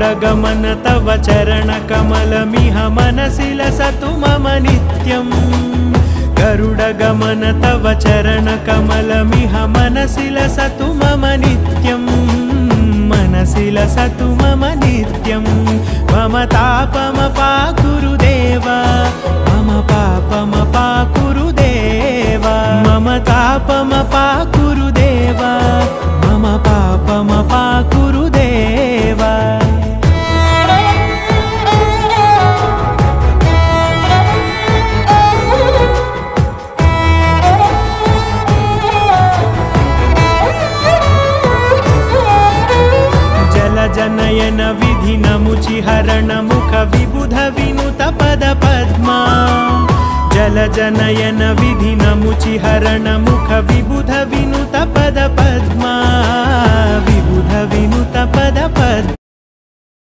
गरुडगमन तव चरणकमलमिह मनसि लसतु मम नित्यम् गरुडगमन तव चरणकमलमिह मनसि लसतु मम नित्यम् मनसि लसतु मम नित्यम् मम तापमपाकुरुदेव मम पापमपाकुरुदेव मम तापमपाकुरुदेव मम पापमपाकुरुदेव जनयन विधिनमुचिहरण मुख विबुध विनुत पद पद्मा जलजनयन विधिनमुचिहरण मुख विबुध विनुत पद पद्मा विबुध विनुत पद पद्मा